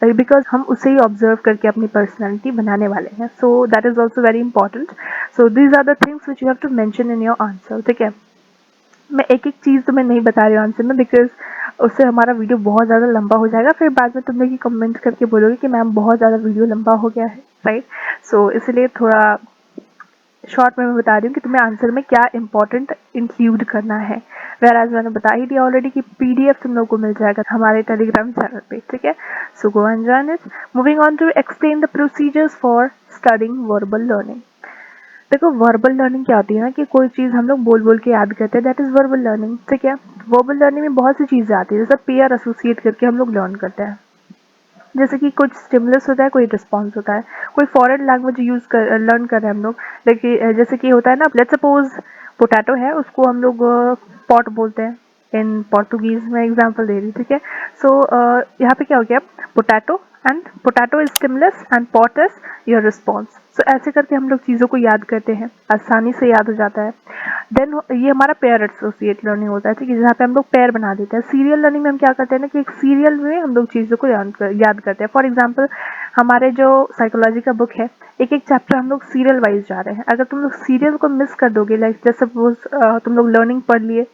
Because हम उसे ही ऑब्जर्व करके अपनी पर्सनैलिटी बनाने वाले हैं. So that is also very important. So these are the things which you have to mention in your answer. ठीक है, मैं एक एक चीज़ तो मैं नहीं बता रही हूँ आंसर में, बिकॉज उससे हमारा वीडियो बहुत ज़्यादा लंबा हो जाएगा. फिर बाद में तुम लोग कमेंट करके बोलोगे कि मैम बहुत ज़्यादा वीडियो लंबा हो गया है, राइट. सो इसलिए थोड़ा शॉर्ट में मैं बता रही हूँ कि तुम्हें आंसर में क्या इंपॉर्टेंट इंक्लूड करना है. वेर एज मैंने बता ही दिया ऑलरेडी कि पीडीएफ तुम लोग को मिल जाएगा हमारे टेलीग्राम चैनल पे. ठीक है, so go and join it. Moving on to explain the procedures for studying verbal learning. देखो, वर्बल लर्निंग क्या होती है ना, कि कोई चीज़ हम लोग बोल बोल के याद करते हैं, दैट इज़ वर्बल लर्निंग. ठीक है, वर्बल लर्निंग में बहुत सी चीज़ें आती है, जैसे पेयर एसोसिएट करके हम लोग लर्न करते हैं. जैसे कि कुछ स्टिमुलस होता है, कोई रिस्पॉन्स होता है, कोई फॉरेन लैंग्वेज यूज कर लर्न कर रहे हैं हम लोग. देखिए जैसे कि होता है ना, लेट्स सपोज पोटैटो है, उसको हम लोग पॉट बोलते हैं इन पोर्टुगीज में, एग्जांपल दे रही हूँ. ठीक है, सो यहाँ पे क्या हो गया, potato and potato is stimulus and pot is your response. So ऐसे करके हम लोग चीज़ों को याद करते हैं, आसानी से याद हो जाता है. देन ये हमारा पेयर एसोसिएट लर्निंग होता है. ठीक है, जहाँ पे हम लोग पेयर बना देते हैं. सीरियल लर्निंग में हम क्या करते हैं ना, कि एक सीरियल में हम लोग चीज़ों को याद करते हैं. फॉर एग्जाम्पल, हमारे जो साइकोलॉजी का बुक है, एक एक चैप्टर हम लोग सीरियल वाइज जा रहे हैं. अगर तुम लोग सीरियल को मिस कर दोगे, लाइक जैसे सपोज तुम लोग लर्निंग पढ़ लिए,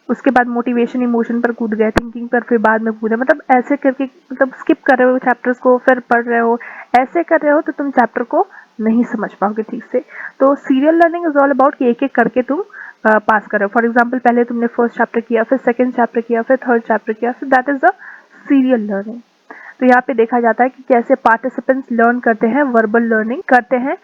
उसके बाद मोटिवेशन इमोशन पर कूद गए, थिंकिंग पर फिर बाद में कूदे, मतलब ऐसे करके, मतलब स्किप कर रहे हो चैप्टर्स को, फिर पढ़ रहे हो, ऐसे कर रहे हो तो तुम चैप्टर को नहीं समझ पाओगे ठीक से. तो serial learning is all about कि एक एक करके तुम पास कर रहे हो. फॉर एग्जाम्पल, पहले तुमने फर्स्ट चैप्टर किया, फिर सेकेंड चैप्टर किया, फिर थर्ड चैप्टर किया, सो that is the serial learning. तो यहाँ पे देखा जाता है कि कैसे पार्टिसिपेंट्स लर्न करते हैं, वर्बल लर्निंग करते हैं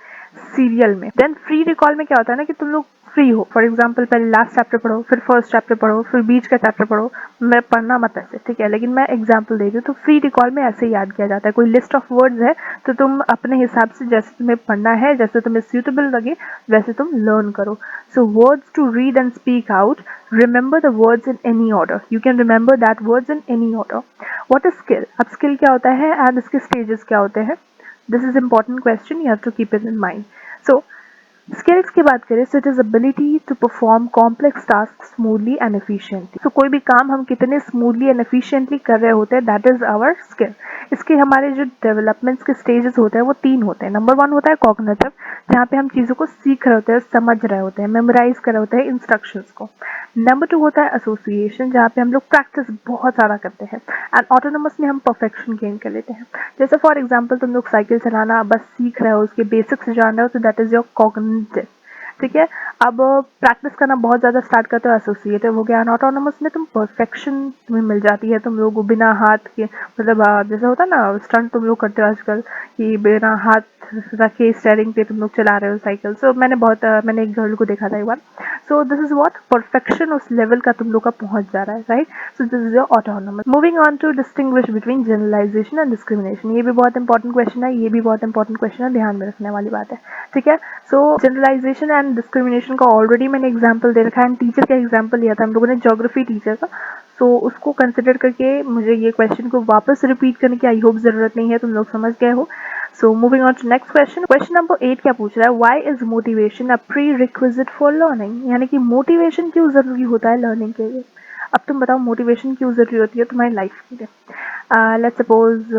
सीरियल में. देन फ्री रिकॉल में क्या होता है ना, कि तुम लोग फ्री हो, फॉर एग्जाम्पल पहले लास्ट चैप्टर पढ़ो, फिर फर्स्ट चैप्टर पढ़ो, फिर बीच का चैप्टर पढ़ो. मैं पढ़ना मत ऐसे, ठीक है, लेकिन मैं एग्जाम्पल दे रही हूँ. तो फ्री रिकॉल में ऐसे याद किया जाता है. कोई लिस्ट ऑफ वर्ड्स है, तो तुम अपने हिसाब से जैसे तुम्हें पढ़ना है, जैसे तुम्हें सूटेबल लगे, वैसे तुम लर्न करो. So words to read and speak out, remember the words in any order. You can remember that words in any order. What is skill? अब skill क्या होता है and इसके stages क्या होते हैं? This is important question. You have to keep it in mind. So skills की बात करें, so it is ability to perform complex task smoothly and efficiently. So कोई भी काम हम कितने स्मूथली एंड एफिशिएंटली कर रहे होते हैं, दैट इज आवर स्किल. इसके हमारे जो डेवलपमेंट्स के स्टेजेस होते हैं वो 3 होते हैं. नंबर 1 होता है कॉग्निटिव, जहाँ पे हम चीज़ों को सीख रहे होते हैं, समझ रहे होते हैं, मेमोराइज कर रहे होते हैं इंस्ट्रक्शंस को. नंबर 2 होता है एसोसिएशन, जहाँ पे हम लोग प्रैक्टिस बहुत ज़्यादा करते हैं. एंड ऑटोनोमस में हम परफेक्शन गेन कर लेते हैं. जैसे फॉर एग्जाम्पल, तुम लोग साइकिल चलाना बस सीख रहे हो, उसके बेसिक्स जान रहे हो, तो दैट इज योर कॉग्निटिव. ठीक है, अब प्रैक्टिस करना बहुत ज़्यादा स्टार्ट करते हो, एसोसिएटिव हो गया. एंड ऑटोनोमस में तुम परफेक्शन तुम्हें मिल जाती है. तुम लोग बिना हाथ के, मतलब जैसे होता है ना स्टंट तुम लोग करते हो आजकल, कि बिना हाथ रखे स्टेयरिंग पे तुम लोग चला रहे हो साइकिल. सो मैंने एक गर्ल को देखा था एक बार. So this is what perfection, उस लेवल का तुम लोग का पहुंच जा रहा है, right. So this is your autonomous. Moving on to distinguish between generalisation and discrimination. ये भी बहुत इंपॉर्टेंट क्वेश्चन है, ये भी बहुत इंपॉर्टेंट क्वेश्चन है, ध्यान में रखने वाली बात है. ठीक है, सो जनरलाइजेशन एंड डिस्क्रिमिनेशन का ऑलरेडी मैंने एग्जाम्पल दे रखा है. एंड टीचर का एग्जाम्पल लिया था हम लोगों ने, ज्योग्राफी टीचर का. सो उसको कंसिडर करके मुझे ये क्वेश्चन को वापस रिपीट करने की आई होप जरूरत नहीं है, तुम लोग समझ गए हो. So moving on to next question. Question number 8 क्या पूछ रहा है, why is motivation a prerequisite for learning. यानी कि मोटिवेशन क्यों जरूरी होता है लर्निंग के लिए. अब तुम बताओ मोटिवेशन क्यों जरूरी होती है तुम्हारी लाइफ के लिए. लेट्स सपोज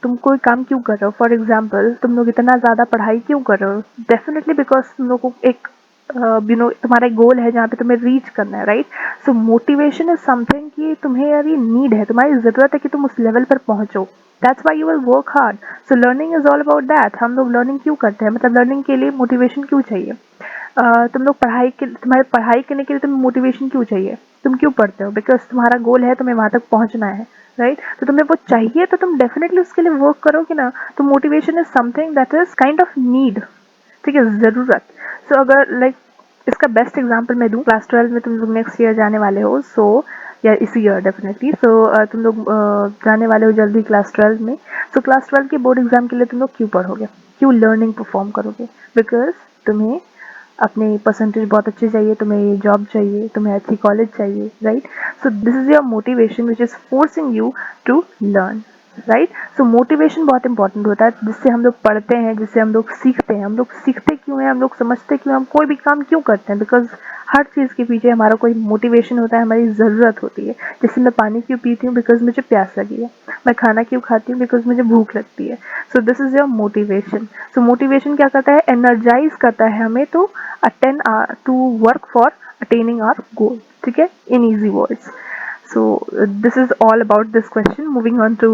तुम कोई काम क्यों कर रहे हो. फॉर एग्जाम्पल, तुम लोग इतना ज़्यादा पढ़ाई क्यों कर रहे हो. डेफिनेटली बिकॉज तुम लोग को एक तुम्हारा गोल है जहाँ पे तुम्हें रीच करना है, right. So motivation is something कि तुम्हें यार ये नीड है, तुम्हारी ज़रूरत है कि तुम उस लेवल पर पहुँचो. That's why you will work hard. So learning is all about that. हम लोग लर्निंग क्यों करते हैं, मतलब लर्निंग के लिए मोटिवेशन क्यों चाहिए. तुम लोग तुम्हारे पढ़ाई करने के लिए तुम्हें मोटिवेशन क्यों चाहिए. तुम क्यों पढ़ते हो, बिकॉज तुम्हारा गोल है, तुम्हें वहां तक पहुंचना है, राइट. तो तुम्हें वो चाहिए, तो तुम डेफिनेटली उसके लिए वर्क करोगे ना. तो motivation is something that is kind of need. ठीक है, जरूरत. सो अगर लाइक इसका बेस्ट एग्जाम्पल मैं दूं, क्लास 12 में तुम लोग नेक्स्ट ईयर जाने वाले हो. सो या इसी ईयर डेफिनेटली. सो तुम लोग जाने वाले हो जल्दी क्लास 12 में. सो क्लास 12 के बोर्ड एग्जाम के लिए तुम लोग क्यों पढ़ोगे, क्यों लर्निंग परफॉर्म करोगे. बिकॉज तुम्हें अपने परसेंटेज बहुत अच्छे चाहिए, तुम्हें जॉब चाहिए, तुम्हें अच्छी कॉलेज चाहिए, right. So this is your motivation which is forcing you to learn. Right. So motivation बहुत इंपॉर्टेंट होता है, जिससे हम लोग पढ़ते हैं, जिससे हम लोग सीखते हैं। हम लोग सीखते क्यों हैं, हम लोग समझते क्यों, हम कोई भी काम क्यों करते हैं, बिकॉज हर चीज़ के पीछे हमारा कोई मोटिवेशन होता है, हमारी ज़रूरत होती है। जैसे मैं पानी क्यों पीती हूँ, बिकॉज मुझे प्यास लगी है। मैं खाना क्यों खाती हूँ, बिकॉज मुझे भूख लगती है। So this is your motivation. So motivation क्या करता है, एनर्जाइज करता है हमें to attend to work for attaining our goal, ठीक है, in easy words. So this is all about this question. Moving on to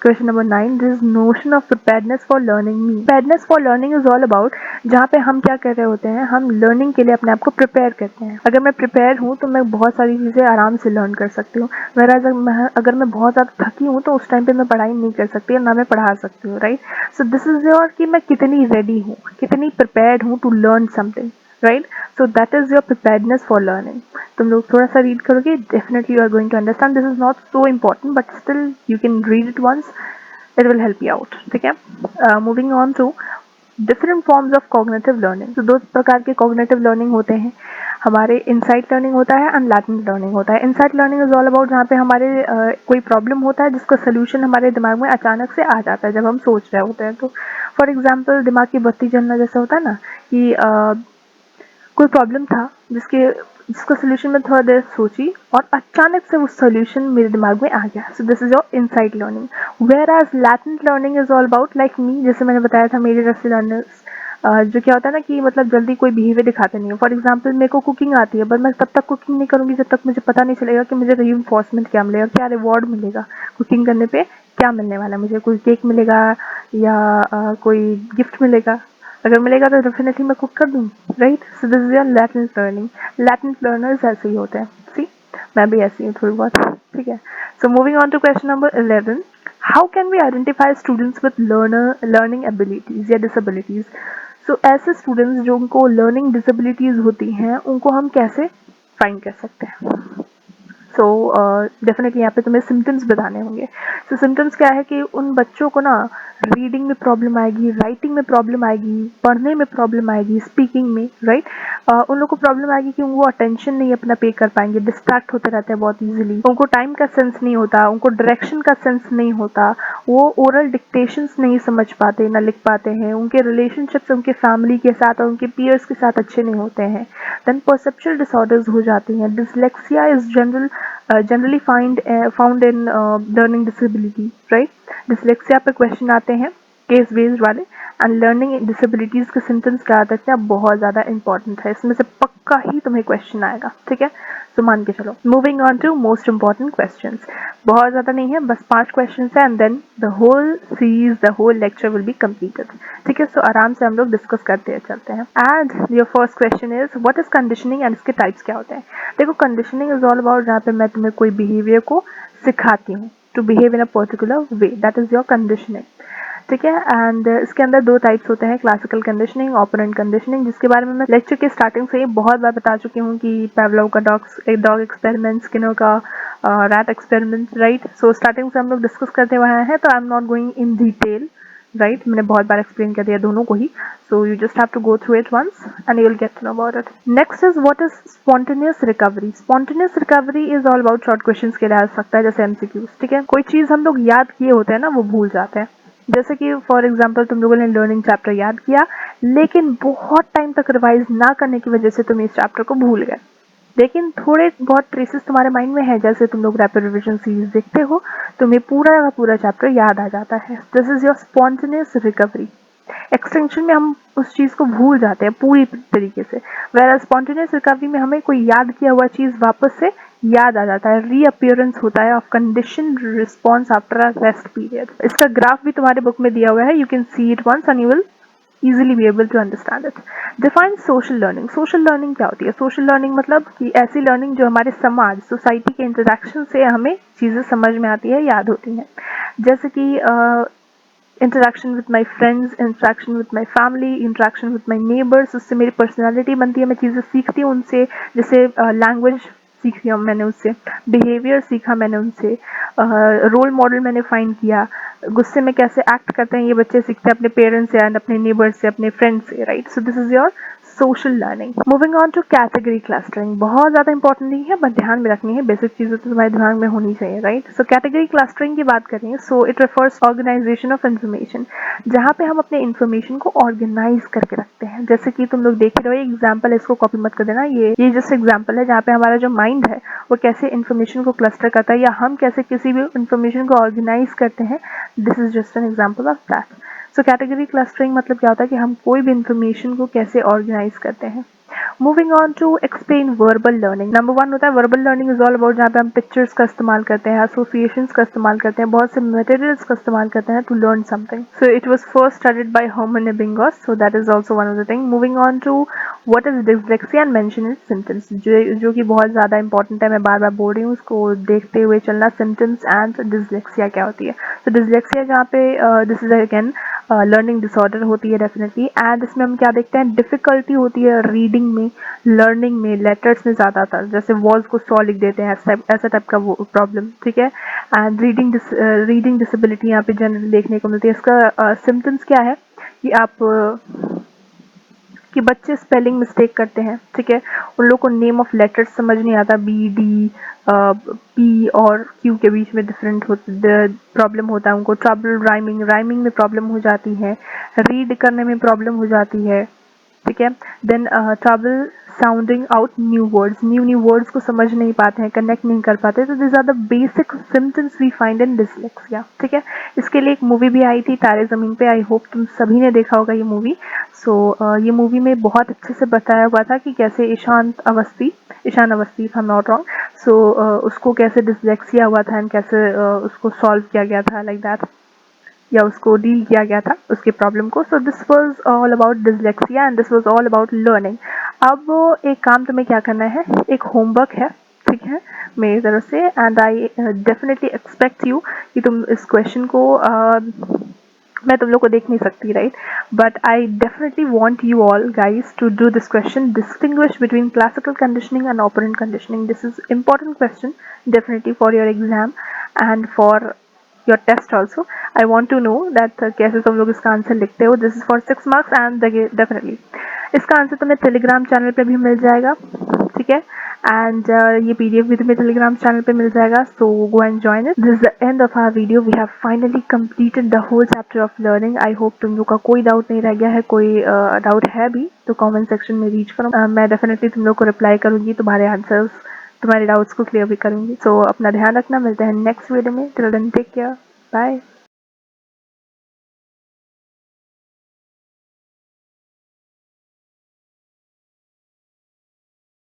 question number 9. This notion of preparedness for learning me. Preparedness for learning is all about जहाँ पे हम क्या कर रहे होते हैं, हम लर्निंग के लिए अपने आप को प्रिपेयर करते हैं। अगर मैं प्रिपेयर हूँ तो मैं बहुत सारी चीज़ें आराम से लर्न कर सकती हूँ। अगर मैं बहुत ज़्यादा थकी हूँ तो उस टाइम पे मैं पढ़ाई नहीं कर सकती और ना मैं पढ़ा सकती हूँ, right. So this is your कि मैं कितनी रेडी हूँ, कितनी प्रिपेयर्ड हूँ to learn something, right. So that is your preparedness for learning. तुम लोग थोड़ा सा रीड करोगे, definitely you are going to understand. This is not so important but still you can read it once, it will help you out, ठीक है। Moving on to different forms of cognitive learning. तो दो प्रकार के cognitive learning होते हैं हमारे, insight learning होता है एंड लैटेंट लर्निंग होता है। Insight learning is all about जहाँ पे हमारे कोई प्रॉब्लम होता है जिसका सोल्यूशन हमारे दिमाग में अचानक से आ जाता है जब हम सोच रहे होते हैं। तो फॉर एग्जाम्पल दिमाग की बत्ती जलना जैसा होता है ना, कि कोई प्रॉब्लम था जिसका सोल्यूशन मैं थोड़ा देर सोची और अचानक से वो सोल्यूशन मेरे दिमाग में आ गया। So this is your insight learning. Whereas latent learning is all about like me, जैसे मैंने बताया था मेरे जैसे लर्नर्स जो क्या होता है ना कि मतलब जल्दी कोई बिहेवियर दिखाते नहीं हो। फॉर एग्जाम्पल मेरे को कुकिंग आती है, बट मैं तब तक कुकिंग नहीं करूँगी जब तक मुझे पता नहीं चलेगा कि मुझे रीइंफोर्समेंट क्या मिलेगा, क्या रिवॉर्ड मिलेगा कुकिंग करने पे, क्या मिलने वाला है मुझे, कोई केक मिलेगा या कोई गिफ्ट मिलेगा। अगर मिलेगा तो डेफिनेटली मैं कुक कर दूँ, right. So this is your latent learning. Latent learners ऐसे ही होते हैं, सी मैं भी ऐसी हूँ थोड़ी बहुत, ठीक है। So moving on to question number 11. How can we identify students with learning abilities या डिसेबिलिटीज। सो ऐसे स्टूडेंट्स जो उनको लर्निंग डिसेबिलिटीज होती हैं उनको हम कैसे फाइंड कर सकते हैं। सो डेफिनेटली यहाँ पे तुम्हें सिम्टम्स बताने होंगे। सो सिम्टम्स क्या है कि उन बच्चों को ना रीडिंग में प्रॉब्लम आएगी, राइटिंग में प्रॉब्लम आएगी, पढ़ने में प्रॉब्लम आएगी, स्पीकिंग में, राइट। उन लोग को प्रॉब्लम आएगी कि उनको अटेंशन नहीं अपना पे कर पाएंगे, डिस्ट्रैक्ट होते रहते हैं बहुत इजीली, उनको टाइम का सेंस नहीं होता, उनको डायरेक्शन का सेंस नहीं होता, वो ओरल डिक्टेशंस नहीं समझ पाते, ना लिख पाते हैं, उनके रिलेशनशिप्स उनके फैमिली के साथ और उनके पीयर्स के साथ अच्छे नहीं होते हैं। देन परसेप्चुअल डिसऑर्डर्स हो जाती हैं। Dyslexia is generally found in learning disability, right? Dyslexia पे क्वेश्चन आते हैं केस बेस्ड वाले, एंड लर्निंग डिसेबिलिटीज के सिम्टम्स क्या आते हैं बहुत ज़्यादा इंपॉर्टेंट है, इसमें से पक्का ही तुम्हें क्वेश्चन आएगा, ठीक है। तो मान के चलो। Moving on to most important questions. बहुत ज़्यादा नहीं है, बस 5 क्वेश्चन है and then the whole series, the whole lecture will be completed, ठीक है। सो आराम से हम लोग डिस्कस करते चलते हैं। And your first question is what is conditioning and इसके टाइप्स क्या होते हैं। देखो कंडीशनिंग इज ऑल अबाउट जहाँ पे मैं तुम्हें कोई बिहेवियर को सिखाती हूँ to behave in a particular way, that is your conditioning, ठीक है। एंड इसके अंदर 2 टाइप्स होते हैं, क्लासिकल कंडीशनिंग, ऑपरेंट कंडीशनिंग, जिसके बारे में मैं लेक्चर के स्टार्टिंग से ही बहुत बार बता चुकी हूँ कि पैवलोव का डॉग एक्सपेरिमेंट, स्किनर का rat experiment, right. So starting से हम लोग डिस्कस करते हुए आए हैं, तो I am not going in detail, right. मैंने बहुत बार एक्सप्लेन कर दिया दोनों को ही, so you just have to go through it once and you will get to know about it. Next is what is spontaneous recovery. Spontaneous recovery is all about short questions के लिए आ सकता है, जैसे एमसीक्यूज, ठीक है। कोई चीज हम लोग याद किए होते हैं ना, वो भूल जाते हैं। जैसे कि फॉर एग्जाम्पल तुम लोगों ने लर्निंग चैप्टर याद किया, लेकिन बहुत टाइम तक रिवाइज ना करने की वजह से तुम इस चैप्टर को भूल गए, लेकिन थोड़े बहुत ट्रेसेस तुम्हारे माइंड में है। जैसे तुम लोग रैपिड रिविजन सीरीज देखते हो, तुम्हें पूरा का पूरा चैप्टर याद आ जाता है। This is your spontaneous recovery. Extension में हम उस चीज को भूल जाते हैं पूरी तरीके से, वेयर स्पॉन्टेनियस रिकवरी में हमें कोई याद किया हुआ चीज वापस से याद आ जाता है, रीअपियरेंस होता है of condition response after a rest period. इसका ग्राफ भी तुम्हारे बुक में दिया हुआ है, you can see it once and you will easily be able to understand it. Define social learning. Social learning क्या होती है? Social learning मतलब कि ऐसी learning जो हमारे समाज, सोसाइटी के इंटरेक्शन से हमें चीज़ें समझ में आती है, याद होती हैं। जैसे कि interaction with my friends, interaction with my family, interaction with my neighbours, उससे मेरी पर्सनैलिटी बनती है, मैं चीज़ें सीखती हूँ उनसे, जैसे लैंग्वेज सीखी हम मैंने उससे, बिहेवियर सीखा मैंने उनसे, रोल मॉडल मैंने फाइंड किया, गुस्से में कैसे एक्ट करते हैं ये बच्चे सीखते हैं अपने पेरेंट्स से एंड अपने नेबर्स से, अपने फ्रेंड्स से, right. So this is your social learning. Moving on to category clustering, बहुत ज़्यादा इंपॉर्टेंट नहीं है बट ध्यान में रखनी है, बेसिक चीज़ें तो तुम्हारे दिमाग में होनी चाहिए, राइट। सो कैटेगरी क्लस्टरिंग की बात करें, so it refers organisation of information, जहाँ पे हम अपने इन्फॉर्मेशन को ऑर्गेनाइज करके रखते हैं। जैसे कि तुम लोग देख रहे हो, एग्जाम्पल है, इसको कॉपी मत कर देना, ये जस्ट एग्जाम्पल है जहाँ पे हमारा जो माइंड है वो कैसे इन्फॉर्मेशन को क्लस्टर करता है, या हम कैसे किसी भी इन्फॉर्मेशन को ऑर्गेनाइज करते हैं। This is just an example of that. So category clustering मतलब क्या होता है कि हम कोई भी इंफॉर्मेशन को कैसे ऑर्गेनाइज करते हैं। Moving on to explain verbal learning, number one होता है verbal learning is all about, जहाँ पे हम पिक्चर्स का इस्तेमाल करते हैं, एसोसिएशंस का इस्तेमाल करते हैं, बहुत से मटेरियल्स का इस्तेमाल करते हैं to learn something. So it was first studied by Hermann Ebbinghaus, so that is also one of the thing. Moving on to what is dyslexia and mention its symptoms, जो कि बहुत ज़्यादा इंपॉर्टेंट है, मैं बार बार बोल रही हूँ, उसको देखते हुए चलना। सिम्टम्स एंड डिसलेक्सिया क्या होती है। तो डिसलेक्सिया जहाँ पे this is again learning disorder होती है डेफिनेटली, एंड इसमें हम क्या देखते हैं, डिफिकल्टी होती है रीडिंग में, लर्निंग में, लेटर्स में ज़्यादातर, जैसे वॉल्स को सॉ लिख देते हैं, ऐसा टाइप का वो प्रॉब्लम, ठीक है। एंड रीडिंग डिसेबिलिटी यहाँ पे जनरली देखने को मिलती है। इसका सिम्टम्स क्या है कि कि बच्चे स्पेलिंग मिस्टेक करते हैं, ठीक है, उन लोग को नेम ऑफ लेटर्स समझ नहीं आता, बी डी पी और क्यू के बीच में डिफरेंट प्रॉब्लम होता है उनको। ट्रबल राइमिंग में प्रॉब्लम हो जाती है, रीड करने में प्रॉब्लम हो जाती है, ठीक है। Then trouble sounding out new words को समझ नहीं पाते हैं, कनेक्ट नहीं कर पाते। तो this are the basic symptoms we find in dyslexia, ठीक है। इसके लिए एक मूवी भी आई थी, तारे ज़मीन पे, आई होप तुम सभी ने देखा होगा ये मूवी। सो ये मूवी में बहुत अच्छे से बताया हुआ था कि कैसे Ishaan Awasthi, if I am not wrong, so उसको कैसे डिसलेक्सिया हुआ था एंड कैसे उसको सॉल्व किया गया था, लाइक दैट, या उसको डील किया गया था उसके प्रॉब्लम को। So this was all about dyslexia and this was all about learning. अब एक काम तुम्हें क्या करना है, एक होमवर्क है, ठीक है, मेरी तरफ से, and I definitely expect you कि तुम इस क्वेश्चन को मैं तुम लोग को देख नहीं सकती, right, but I definitely want you all guys to do this question, distinguish between classical conditioning and operant conditioning. This is important question definitely for your exam and for your test also. I want to know that कैसे तुम लोग इसका answer लिखते हो। This is for 6 marks and definitely इसका answer तुम्हें Telegram channel पे भी मिल जाएगा, ठीक है, एंड ये पीडीएफ भी तुम्हें टेलीग्राम चैनल पे मिल जाएगा। So go and join it. This is the end of our video, we have finally completed the whole chapter of learning. I hope तुम लोग का कोई डाउट नहीं रह गया है, कोई डाउट है भी तो कमेंट सेक्शन में रीच करो, मैं डेफिनेटली तुम लोग को रिप्लाई करूंगी, तुम्हारे आंसर्स, तुम्हारे डाउट्स को क्लियर भी करूंगी। सो अपना ध्यान रखना, मिलते हैं नेक्स्ट वीडियो में। Till then take care, bye.